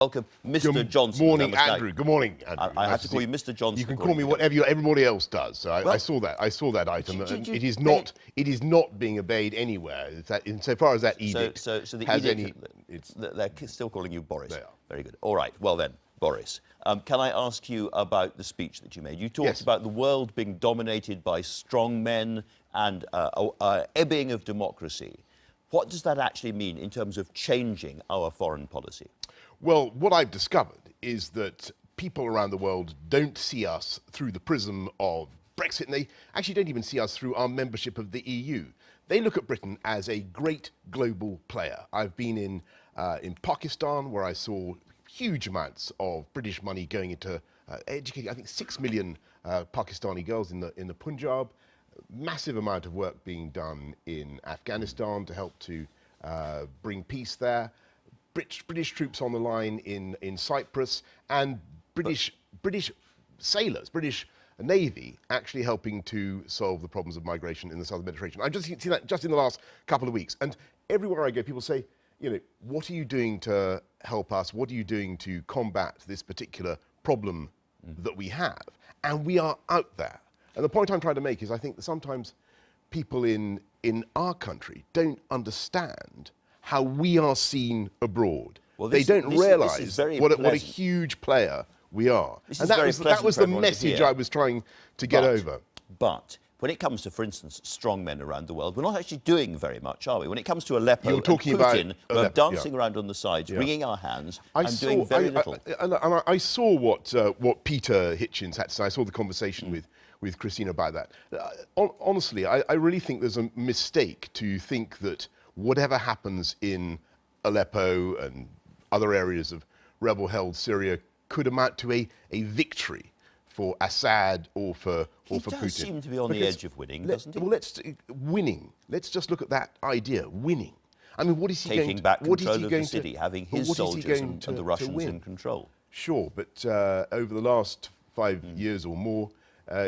Welcome, Mr. Johnson. Good morning, Andrew. Good morning, Andrew. I have to call you Mr. Johnson. You can call me whatever everybody else does. So I saw that. I saw that item. It is not. It is not being obeyed anywhere. Insofar as that edict so the has edict, they're still calling you Boris. They are. Very good. All right. Well then, Boris, can I ask you about the speech that you made? You talked about the world being dominated by strong men and ebbing of democracy. What does that actually mean in terms of changing our foreign policy? Well, what I've discovered is that people around the world don't see us through the prism of Brexit, and they actually don't even see us through our membership of the EU. They look at Britain as a great global player. I've been in Pakistan, where I saw huge amounts of British money going into educating, I think, 6 million Pakistani girls in the Punjab. Massive amount of work being done in Afghanistan to help to bring peace there. British troops on the line in Cyprus, and British sailors, British Navy, actually helping to solve the problems of migration in the southern Mediterranean. I've just seen that just in the last couple of weeks. And everywhere I go, people say, you know, what are you doing to help us? What are you doing to combat this particular problem that we have? And we are out there. And the point I'm trying to make is I think that sometimes people in our country don't understand how we are seen abroad. Well, they don't realise what a huge player we are. And that was the message I was trying to get over. But when it comes to, for instance, strong men around the world, we're not actually doing very much, are we? When it comes to Aleppo and Putin, we're dancing around on the sides, wringing our hands, and doing very little. I saw what Peter Hitchens had to say. I saw the conversation with Christina about that. Honestly, I really think there's a mistake to think that whatever happens in Aleppo and other areas of rebel-held Syria could amount to a victory for Assad or for Putin. He does seem to be on the edge of winning, doesn't he? Well, winning. Let's just look at that idea, winning. I mean, what is he taking back control of the city, having his soldiers and the Russians in control? Sure, but over the last 5 years or more,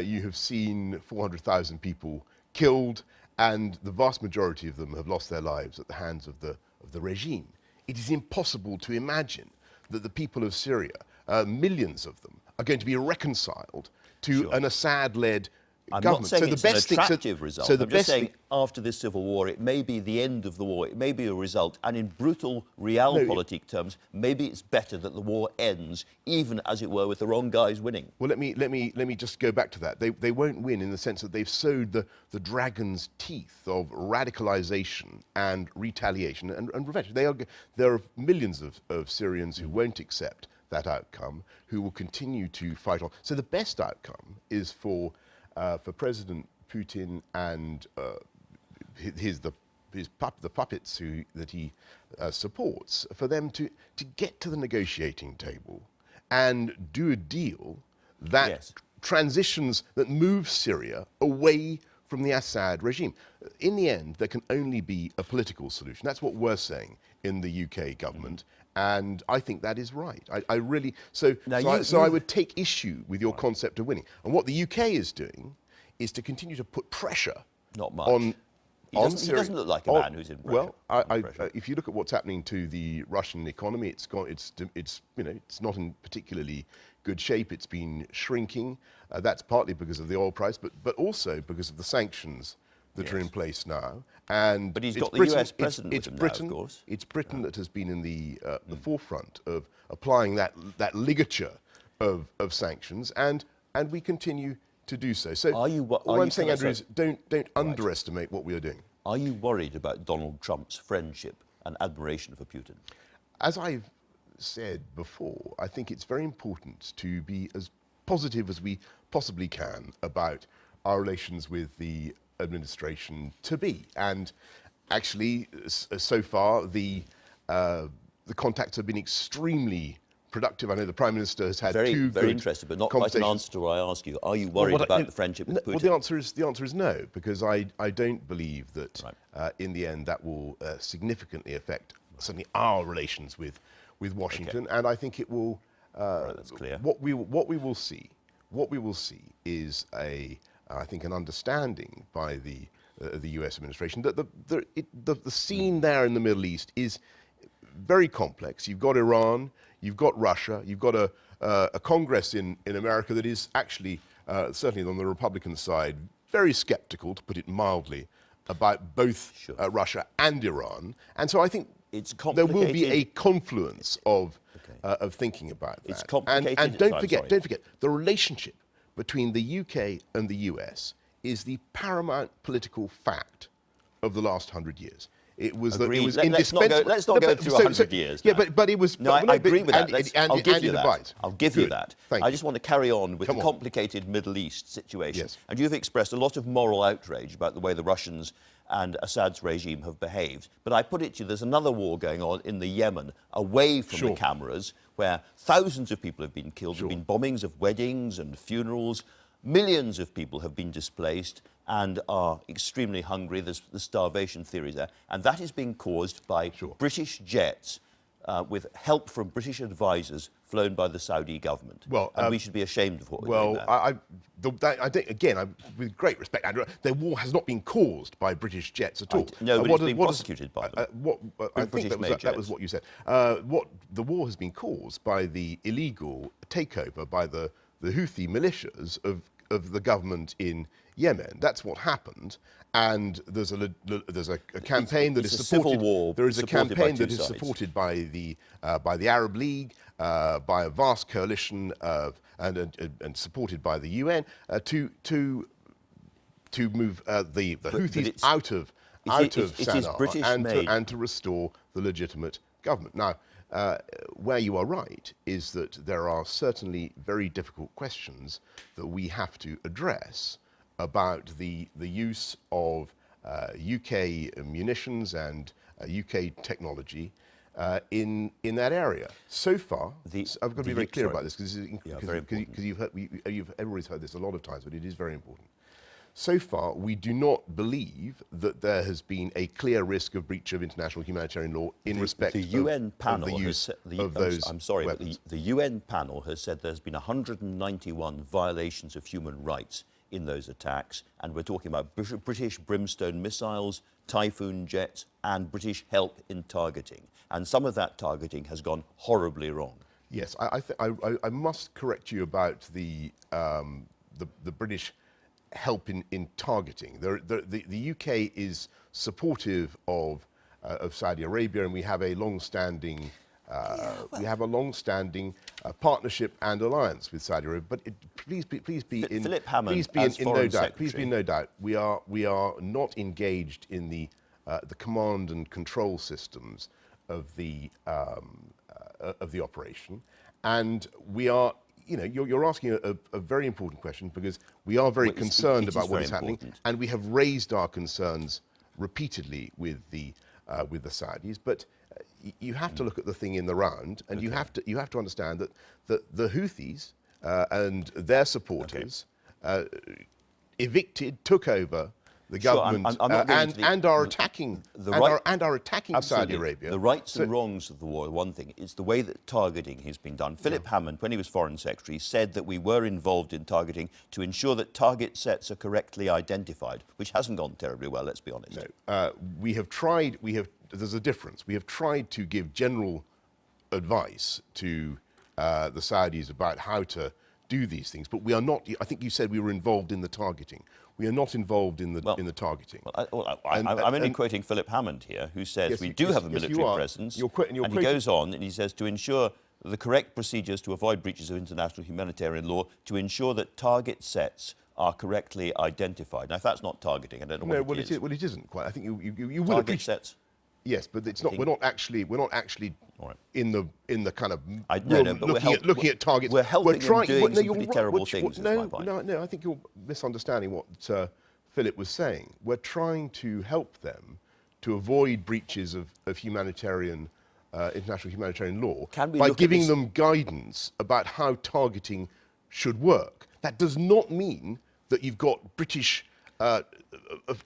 you have seen 400,000 people killed, and the vast majority of them have lost their lives at the hands of the regime. It is impossible to imagine that the people of Syria, millions of them, are going to be reconciled to an Assad-led government. I'm not saying it's an attractive result. I'm just saying after this civil war, it may be the end of the war, it may be a result, and in brutal realpolitik terms, maybe it's better that the war ends, even as it were, with the wrong guys winning. Well, let me just go back to that. They won't win in the sense that they've sowed the dragon's teeth of radicalization and retaliation and revenge. There are millions of Syrians who won't accept that outcome, who will continue to fight on. So the best outcome is for President Putin and the puppets that he supports, for them to get to the negotiating table and do a deal that transitions, that moves Syria away from the Assad regime. In the end, there can only be a political solution. That's what we're saying in the UK government. And I think that is right. I really I would take issue with your concept of winning. And what the UK is doing is to continue to put pressure. Not much. He doesn't look like a man who's in pressure. Well, if you look at what's happening to the Russian economy, it's not in particularly good shape. It's been shrinking. That's partly because of the oil price, but also because of the sanctions that are in place now. But he's got the US president with him now, of course. It's Britain that has been in the forefront of applying that ligature of sanctions, and we continue to do so. So all I'm saying, Andrew, is don't underestimate what we are doing. Are you worried about Donald Trump's friendship and admiration for Putin? As I've said before, I think it's very important to be as positive as we possibly can about our relations with the administration to be. And actually, so far, the contacts have been extremely productive. I know the Prime Minister has had two very interested, but not quite an answer to what I ask you. Are you worried about the friendship with Putin? Well, the answer is no, because I don't believe that in the end that will significantly affect certainly our relations with Washington. And I think it will. That's clear. What we will see is I think an understanding by the US administration that the scene there in the Middle East is very complex. You've got Iran, you've got Russia, you've got a Congress in America that is actually, certainly on the Republican side, very skeptical, to put it mildly, about both Russia and Iran. And so I think there will be a confluence of thinking about that. It's complicated. And don't forget, the relationship between the UK and the US is the paramount political fact of the last 100 years. It was indispensable. Let's not go through 100 years. Yeah, but it was. No, I agree with that. I'll give you that. I'll give you that. Thank I you. just want to carry on with the complicated Middle East situation. Yes. And you've expressed a lot of moral outrage about the way the Russians and Assad's regime have behaved. But I put it to you, there's another war going on in the Yemen, away from the cameras, where thousands of people have been killed. There have been bombings of weddings and funerals. Millions of people have been displaced and are extremely hungry. There's the starvation theory there. And that is being caused by British jets with help from British advisors flown by the Saudi government. Well, and we should be ashamed of what we're doing there. I think, again, with great respect, Andrew, the war has not been caused by British jets at all. No, but it's been prosecuted by them. I think that was what you said. What the war has been caused by the illegal takeover by the Houthi militias of the government in Yemen. That's what happened, and there's a campaign that is supported. Civil war. There is a campaign that is supported by the Arab League, by a vast coalition and supported by the UN to move the Houthis out of Sana'a and to restore the legitimate government. Now, where you are right is that there are certainly very difficult questions that we have to address about the use of UK munitions and UK technology in that area. So far, I've got to be very clear about this because everybody's heard this a lot of times, but it is very important. So far, we do not believe that there has been a clear risk of breach of international humanitarian law in respect of the use of those weapons. The UN panel has said there's been 191 violations of human rights in those attacks, and we're talking about British Brimstone missiles, Typhoon jets, and British help in targeting. And some of that targeting has gone horribly wrong. Yes, I must correct you about the British help in targeting. The UK is supportive of Saudi Arabia, and we have a long-standing partnership and alliance with Saudi Arabia. But please be in no doubt. We are not engaged in the command and control systems of the operation, and we are. You're asking a very important question because we are very concerned about what is happening, and we have raised our concerns repeatedly with the Saudis. But you have to look at the thing in the round, and you have to understand that the Houthis and their supporters took over the government and are attacking Saudi Arabia. The rights and wrongs of the war are one thing. It's the way that targeting has been done. Philip Hammond, when he was Foreign Secretary, said that we were involved in targeting to ensure that target sets are correctly identified, which hasn't gone terribly well, let's be honest. No, there's a difference. We have tried to give general advice to the Saudis about how to do these things, but we are not. I think you said we were involved in the targeting. We are not involved in the targeting. I'm only quoting Philip Hammond here, who says we do have a military presence, and he goes on and he says to ensure the correct procedures to avoid breaches of international humanitarian law, to ensure that target sets are correctly identified. Now, if that's not targeting, I don't know what it is. Well, it isn't quite. I think you will target sets. Yes, but it's not. We're not actually in the kind of room looking at targets. We're helping them doing some pretty terrible things. No. I think you're misunderstanding what Philip was saying. We're trying to help them to avoid breaches of international humanitarian law by giving them guidance about how targeting should work. That does not mean that you've got British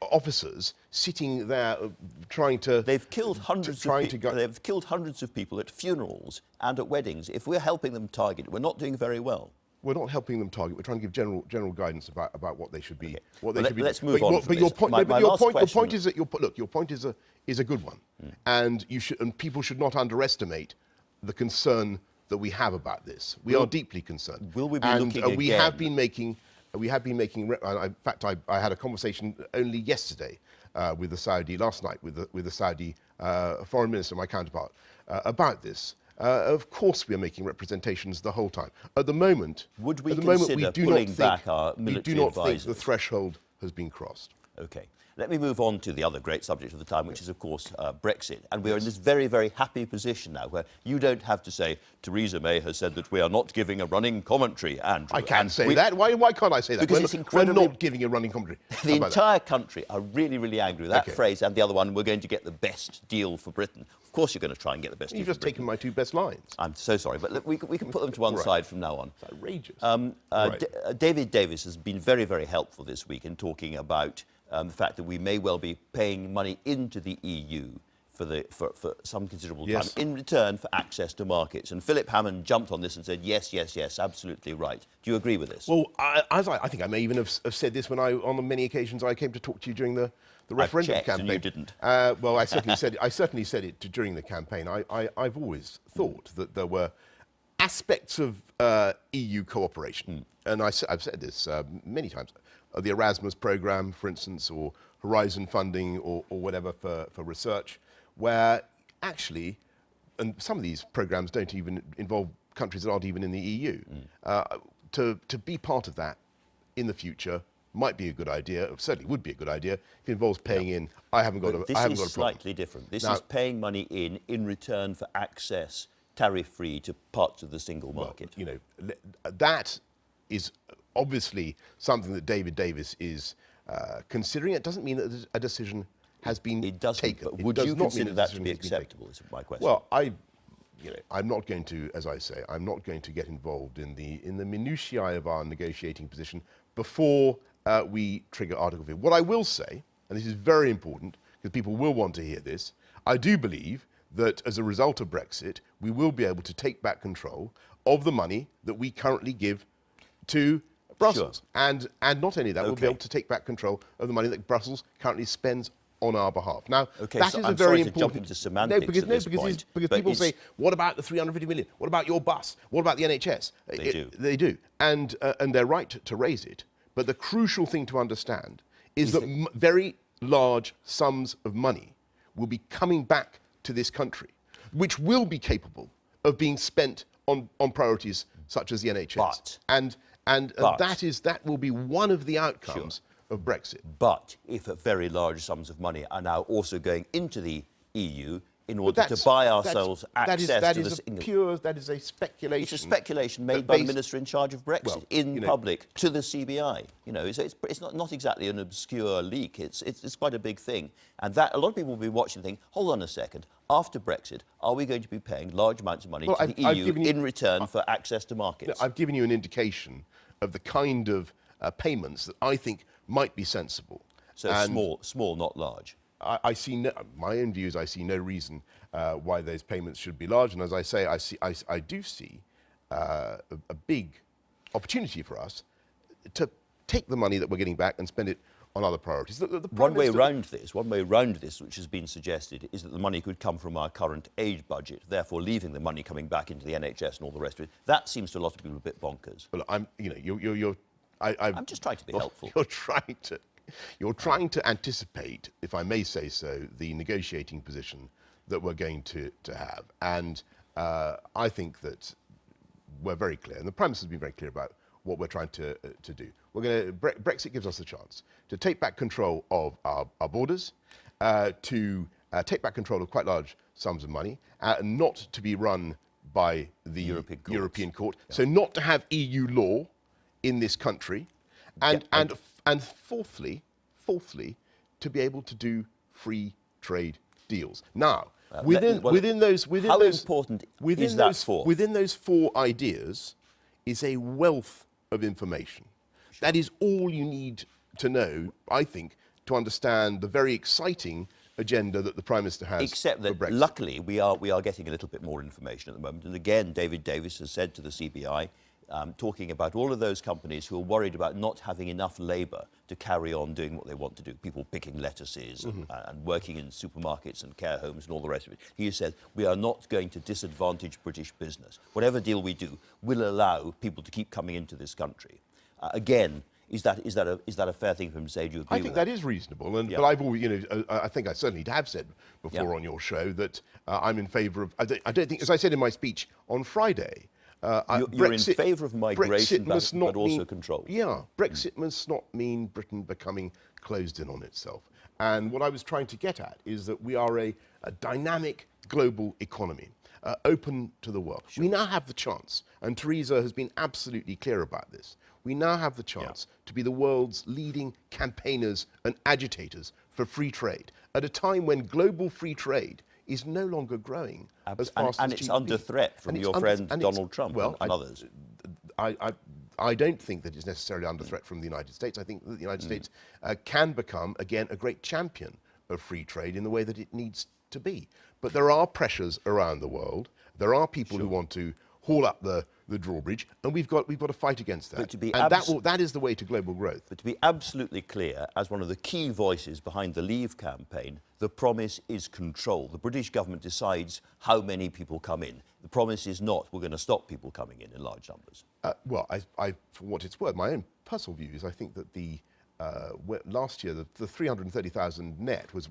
officers sitting there trying to. They've killed hundreds of people. They've killed hundreds of people at funerals and at weddings. If we're helping them target, we're not doing very well. We're not helping them target. We're trying to give general guidance about what they should be. Let's move on. But your point is that your point is a good one, and people should not underestimate the concern that we have about this. We are deeply concerned. Will we be looking again? We have been making. In fact, I had a conversation only yesterday with the Saudi, last night with the Saudi foreign minister, my counterpart, about this. Of course, we are making representations the whole time. At the moment, would we consider pulling back our military advisors? We do not advisors? think the threshold has been crossed. Okay. Let me move on to the other great subject of the time, which is, of course, Brexit. And we are in this very, very happy position now where you don't have to say, Theresa May has said that we are not giving a running commentary, Andrew. I can't say that. Why can't I say that? Because it's incredibly... We're not giving a running commentary. The entire country are really, really angry with that phrase and the other one, we're going to get the best deal for Britain. Of course you're going to try and get the best deal for Britain. You've just taken my two best lines. I'm so sorry, but look, we can put them to one side from now on. It's outrageous. David Davis has been very, very helpful this week in talking about the fact that we may well be paying money into the EU for some considerable time in return for access to markets. And Philip Hammond jumped on this and said, yes, yes, yes, absolutely right. Do you agree with this? Well, I think I may even have said this when on the many occasions I came to talk to you during the referendum campaign. And you didn't. Well, I certainly said it during the campaign. I've always thought that there were aspects of EU cooperation, and I've said this many times. The Erasmus programme, for instance, or Horizon funding, or whatever for research, where actually, and some of these programmes don't even involve countries that aren't even in the EU. To be part of that in the future might be a good idea. It certainly would be a good idea. If it involves paying in, I haven't got a problem. This is slightly different. This is paying money in return for access, tariff-free, to parts of the single market. Well, you know, that is obviously something that David Davis is considering. It doesn't mean that a decision has been taken. But would you consider that to be acceptable, is my question. Well, I'm not going to, as I say, I'm not going to get involved in the minutiae of our negotiating position before we trigger Article 50. What I will say, and this is very important, because people will want to hear this, I do believe that as a result of Brexit, we will be able to take back control of the money that we currently give to Brussels. Sure. And not only that, we'll be able to take back control of the money that Brussels currently spends on our behalf. Now, that is a very important... to jump into semantics because people say, what about the 350 million? What about your bus? What about the NHS? They do. And they're right to raise it. But the crucial thing to understand is that very large sums of money will be coming back to this country, which will be capable of being spent on priorities such as the NHS. But that will be one of the outcomes of Brexit. But if very large sums of money are now also going into the EU in order to buy ourselves access to this... That is a speculation. It's a speculation made by the minister in charge of Brexit in public to the CBI. You know, it's not exactly an obscure leak. It's quite a big thing. And that a lot of people will be watching and think, hold on a second, after Brexit, are we going to be paying large amounts of money to the EU in return for access to markets? I've given you an indication of the kind of payments that I think might be sensible. So small, not large. I see my own views. I see no reason why those payments should be large. And as I say, I do see a big opportunity for us to take the money that we're getting back and spend it on other priorities. One way around this, which has been suggested, is that the money could come from our current aid budget, therefore leaving the money coming back into the NHS and all the rest of it. That seems to a lot of people a bit bonkers. Well, I'm just trying to be helpful. You're trying to anticipate, if I may say so, the negotiating position that we're going to have. And I think that we're very clear, and the Prime Minister has been very clear about what we're trying to do. Brexit gives us a chance to take back control of our borders, to take back control of quite large sums of money, not to be run by the European Court. Yeah. So not to have EU law in this country, and fourthly, to be able to do free trade deals. Now, within those four ideas is a wealth of information. Sure. That is all you need to know, I think, to understand the very exciting agenda that the Prime Minister has. Except that, for Brexit. Luckily, we are getting a little bit more information at the moment. And again, David Davis has said to the CBI, talking about all of those companies who are worried about not having enough labour to carry on doing what they want to do, people picking lettuces and working in supermarkets and care homes and all the rest of it. He said, we are not going to disadvantage British business. Whatever deal we do will allow people to keep coming into this country. Again, is that a fair thing for him to say? Do you agree I think that is reasonable, and but I've always, I think I certainly have said before on your show that I'm in favour of. I don't think, as I said in my speech on Friday, you're in favour of migration, but also control. Yeah, Brexit must not mean Britain becoming closed in on itself. And what I was trying to get at is that we are a dynamic global economy, open to the world. Sure. We now have the chance, and Theresa has been absolutely clear about this. We now have the chance to be the world's leading campaigners and agitators for free trade at a time when global free trade is no longer growing as fast as and it's under threat from your friend Donald Trump and others. I don't think that it's necessarily under threat from the United States. I think that the United States can become, again, a great champion of free trade in the way that it needs to be. But there are pressures around the world. There are people who want to haul up the drawbridge, and we've got to fight against that. That is the way to global growth. But to be absolutely clear, as one of the key voices behind the Leave campaign, the promise is control. The British government decides how many people come in. The promise is not we're going to stop people coming in large numbers. Well, for what it's worth, my own personal view is I think that last year the 330,000 net was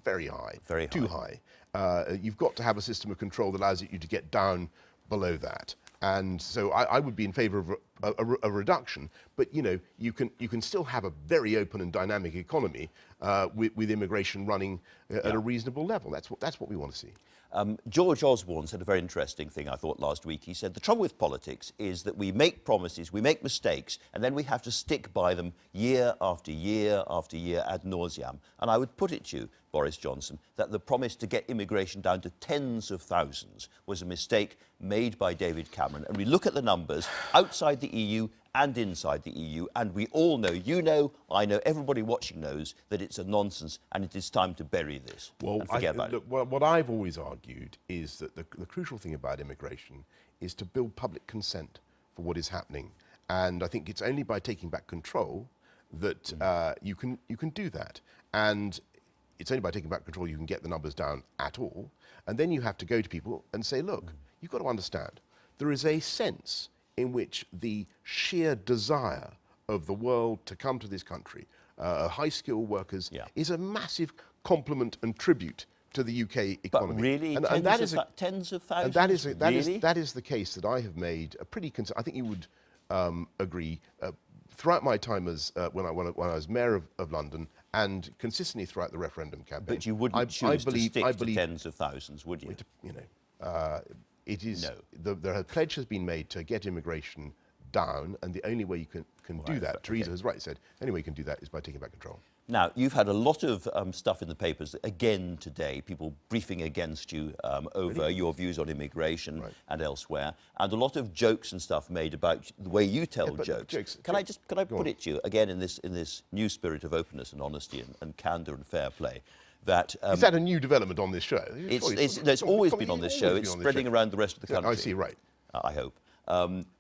very high, too high. You've got to have a system of control that allows you to get down below that, and so I would be in favour of a reduction. But you can still have a very open and dynamic economy with immigration running at a reasonable level. That's what we want to see. George Osborne said a very interesting thing, I thought, last week. He said, the trouble with politics is that we make promises, we make mistakes, and then we have to stick by them year after year after year ad nauseam. And I would put it to you, Boris Johnson, that the promise to get immigration down to tens of thousands was a mistake made by David Cameron. And we look at the numbers outside the EU and inside the EU, and we all know, you know, I know, everybody watching knows that it's a nonsense, and it is time to bury this. Well, and forget about it. What I've always argued is that the crucial thing about immigration is to build public consent for what is happening, and I think it's only by taking back control that you can do that, and it's only by taking back control you can get the numbers down at all, and then you have to go to people and say, look, you've got to understand, there is a sense in which the sheer desire of the world to come to this country, high-skilled workers, is a massive compliment and tribute to the UK economy. But really, tens of thousands? And that is the case that I have made a pretty I think you would agree, throughout my time as when I was mayor of London, and consistently throughout the referendum campaign. But you wouldn't choose to stick to tens of thousands, would you? It is, the pledge has been made to get immigration down, and the only way you can do that, Theresa has rightly said, the only way you can do that is by taking back control. Now, you've had a lot of stuff in the papers, again today, people briefing against you over your views on immigration and elsewhere, and a lot of jokes and stuff made about the way you tell jokes. Can I put it to you, again, in this new spirit of openness and honesty and candour and fair play, that... is that a new development on this show? It's always been on this show. It's spreading around the rest of the country. I see, right. I hope.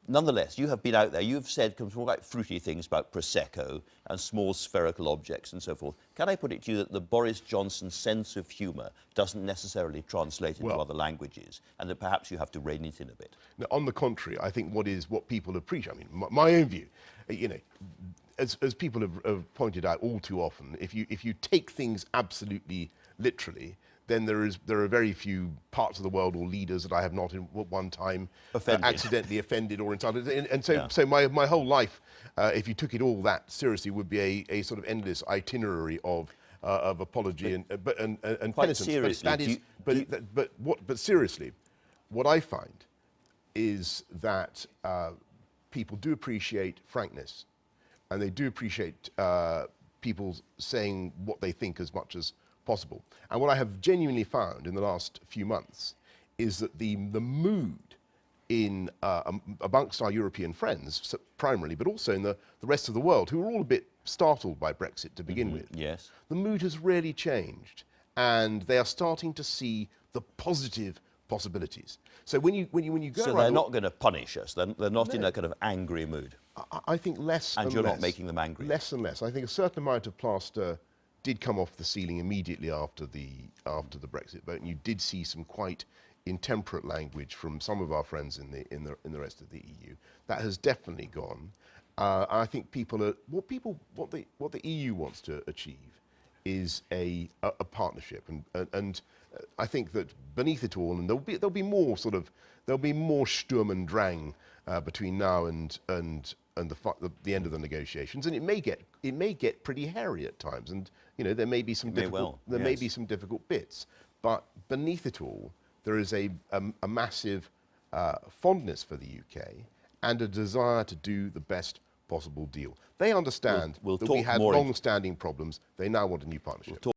Nonetheless, you have been out there, you've said quite fruity things about Prosecco and small spherical objects and so forth. Can I put it to you that the Boris Johnson sense of humour doesn't necessarily translate into other languages, and that perhaps you have to rein it in a bit? No, on the contrary, I think what people appreciate, I mean, my own view, as people have pointed out all too often, if you take things absolutely literally, then there are very few parts of the world or leaders that I have not in one time accidentally offended or insulted. And so my whole life, if you took it all that seriously, would be a sort of endless itinerary of apology and penitence. Seriously, but seriously, what I find is that people do appreciate frankness, and they do appreciate people saying what they think as much as possible. And what I have genuinely found in the last few months is that the mood in amongst our European friends, primarily, but also in the rest of the world, who are all a bit startled by Brexit to begin with. Yes. The mood has really changed, and they are starting to see the positive possibilities. So when you go So around, they're not going to punish us. They're not in a kind of angry mood. I think less And and you're less. not making them angry. Less and less. I think a certain amount of plaster did come off the ceiling immediately after the Brexit vote, and you did see some quite intemperate language from some of our friends in the rest of the EU. That has definitely gone. I think what the EU wants to achieve is a partnership, and I think that beneath it all, and there'll be more Sturm und Drang between now and the end of the negotiations, and it may get pretty hairy at times, and there may be some difficult bits, but beneath it all there is a massive fondness for the UK and a desire to do the best possible deal. They understand We'll that we talk had more long-standing problems. They now want a new partnership.